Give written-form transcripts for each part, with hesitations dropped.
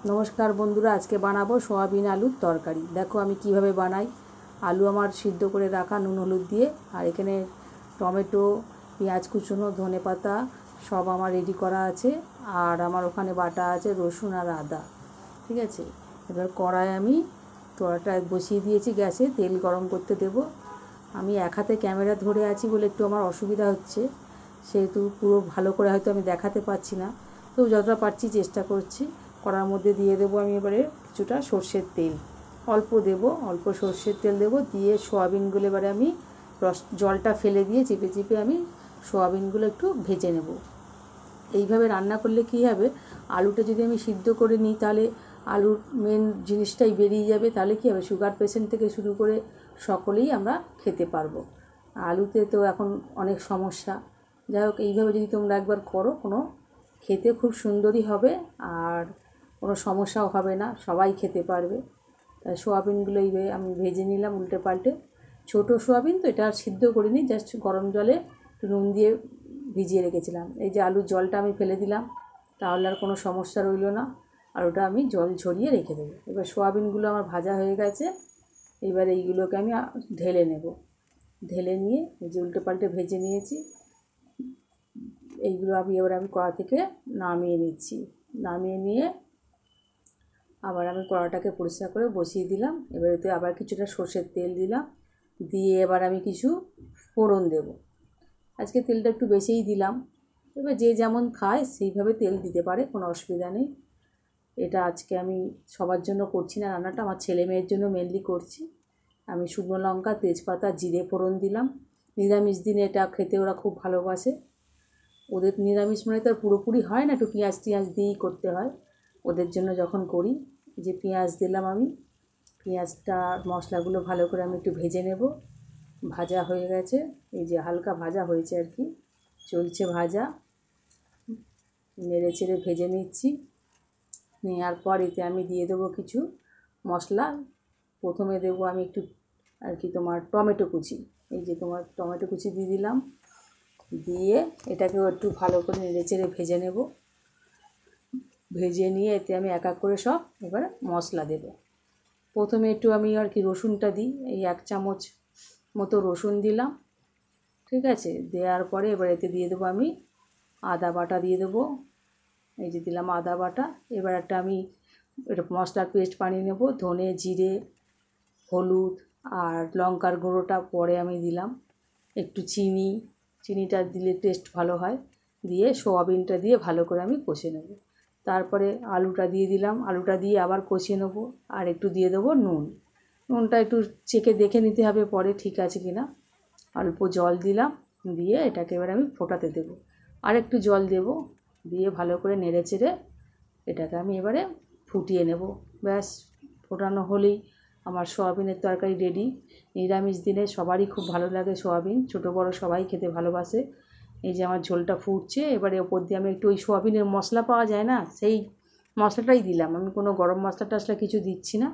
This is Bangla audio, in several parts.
नमस्कार बंधुरा आज के बनाबो सोयाबिन आलूर तरकारी। देखो आमी किभाबे बानाई। आलू आमार सिद्ध करे राखा नुन हलुद दिए और एखाने टमेटो पेঁয়াজ कुचोनो धने पाता सब आमार रेडी करा आछे और आमार ओखाने बाटा आछे रसुन और आदा। ठीक आछे, एबार कड़ाई आमी कड़ाईटा बसिए दिएछि ग्यासे, तेल गरम करते देब। आमी एक हाथे क्यामेरा धरे आछि बोले एकटु आमार असुविधा हच्छे, सेहेतु पुरो भालो करे हयतो आमी देखाते पारछि ना, तो যতটা পারছি চেষ্টা করছি। কড়ার মধ্যে দিয়ে দেবো আমি এবারে কিছুটা সরষের তেল, অল্প দেব, অল্প সরষের তেল দেব। দিয়ে সোয়াবিনগুলো এবারে আমি জলটা ফেলে দিয়ে চেপে চেপে আমি সোয়াবিনগুলো একটু ভেজে নেব। এইভাবে রান্না করলে কী হবে, আলুটা যদি আমি সিদ্ধ করে নিই তাহলে আলুর মেন জিনিসটাই বেরিয়ে যাবে। তাহলে কী হবে, সুগার পেশেন্ট থেকে শুরু করে সকলেই আমরা খেতে পারবো। আলুতে তো এখন অনেক সমস্যা। যাই হোক, এইভাবে যদি তোমরা একবার করো, কোনো খেতে খুব সুন্দরই হবে আর কোনো সমস্যাও হবে না, সবাই খেতে পারবে। তাই সোয়াবিনগুলো এইভাবে আমি ভেজে নিলাম উল্টে পাল্টে। ছোটো সোয়াবিন তো, এটা সিদ্ধ করিনি, জাস্ট গরম জলে একটু নুন দিয়ে ভিজিয়ে রেখেছিলাম। এই যে আলুর জলটা আমি ফেলে দিলাম, তাহলে আর কোনো সমস্যা রইল না। আর ওটা আমি জল ঝরিয়ে রেখে দেবো। এবার সোয়াবিনগুলো আমার ভাজা হয়ে গেছে, এবার এইগুলোকে আমি ঢেলে নেব। ঢেলে নিয়ে এই যে উল্টে পাল্টে ভেজে নিয়েছি, এইগুলো এবার আমি কড়া থেকে নামিয়ে নিচ্ছি। নামিয়ে নিয়ে আবার আমি কড়াটাকে পরিষ্কার করে বসিয়ে দিলাম। এবার এতে আবার কিছুটা সরষের তেল দিলাম, দিয়ে এবার আমি কিছু ফোড়ন দেব। আজকে তেলটা একটু বেশিই দিলাম, এবার যে যেমন খায় সেইভাবে তেল দিতে পারে, কোনো অসুবিধা নেই। এটা আজকে আমি সবার জন্য করছি না রান্নাটা, আমার ছেলে মেয়ের জন্য মেনলি করছি। আমি শুকনো লঙ্কা, তেজপাতা, জিরে ফোড়ন দিলাম। নিরামিষ দিনে এটা খেতে ওরা খুব ভালোবাসে। ওদের নিরামিষ মানে তো আর পুরোপুরি হয় না, একটু পেঁয়াজ টিয়াজ দিয়েই করতে হয় ওদের জন্য যখন করি। যে পেঁয়াজ দিলাম আমি, পেঁয়াজটা মশলাগুলো ভালো করে আমি একটু ভেজে নেব। ভাজা হয়ে গেছে, এই যে হালকা ভাজা হয়েছে আর কি, চলছে ভাজা। নেড়ে চেড়ে ভেজে নিচ্ছি। নেওয়ার পর এতে আমি দিয়ে দেবো কিছু মশলা। প্রথমে দেবো আমি একটু আর কি তোমার টমেটো কুচি, এই যে তোমার টমেটো কুচি দিয়ে দিলাম। দিয়ে এটাকেও একটু ভালো করে নেড়ে চেড়ে ভেজে নেব। ভেজে নিয়ে এতে আমি এক এক করে সব এবারে মশলা দেব। প্রথমে একটু আমি আর কি রসুনটা দিই, এই 1 চামচ মতো রসুন দিলাম। ঠিক আছে, দেওয়ার পরে এবার এতে দিয়ে দেবো আমি আদা বাটা দিয়ে দেবো। এই যে দিলাম আদা বাটা। এবার একটা আমি এটা মশলার পেস্ট বানিয়ে নেব। ধনে, জিরে, হলুদ আর লঙ্কার গুঁড়োটা পরে আমি দিলাম। একটু চিনিটা দিলে টেস্ট ভালো হয়। দিয়ে সোয়াবিনটা দিয়ে ভালো করে আমি কষে নেব। তারপরে আলুটা দিয়ে দিলাম, আলুটা দিয়ে আবার কষিয়ে নেব। আর একটু দিয়ে দেবো নুন। নুনটা একটু চেখে দেখে নিতে হবে পরে ঠিক আছে কি না। অল্প জল দিলাম, দিয়ে এটাকে এবার আমি ফোটাতে দেবো। আর একটু জল দেব, দিয়ে ভালো করে নেড়ে চেড়ে এটাকে আমি এবারে ফুটিয়ে নেব। ব্যাস, ফোটানো হলেই আমার সোয়াবিনের তরকারি রেডি। নিরামিষ দিনে সবারই খুব ভালো লাগে সোয়াবিন, ছোটো বড় সবাই খেতে ভালোবাসে। এই যে আমার ঝোলটা ফুটছে, এবারে ওপর দিয়ে আমি একটু ওই সোয়াবিনের মশলা পাওয়া যায় না, সেই মশলাটাই দিলাম। আমি কোনো গরম মশলা টশলা কিছু দিচ্ছি না,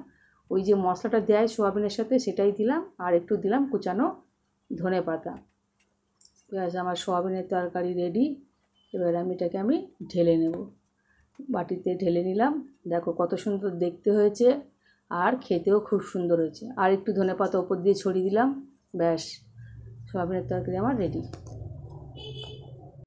ওই যে মশলাটা দেয় সোয়াবিনের সাথে সেটাই দিলাম। আর একটু দিলাম কুচানো ধনে পাতা। ব্যাস, আমার সোয়াবিনের তরকারি রেডি। এবার এটাকে আমি ঢেলে নেব। বাটিতে ঢেলে নিলাম। দেখো কত সুন্দর দেখতে হয়েছে আর খেতেও খুব সুন্দর হয়েছে। আর একটু ধনেপাতা ওপর দিয়ে ছড়িয়ে দিলাম। ব্যাস, সোয়াবিনের তরকারি আমার রেডি।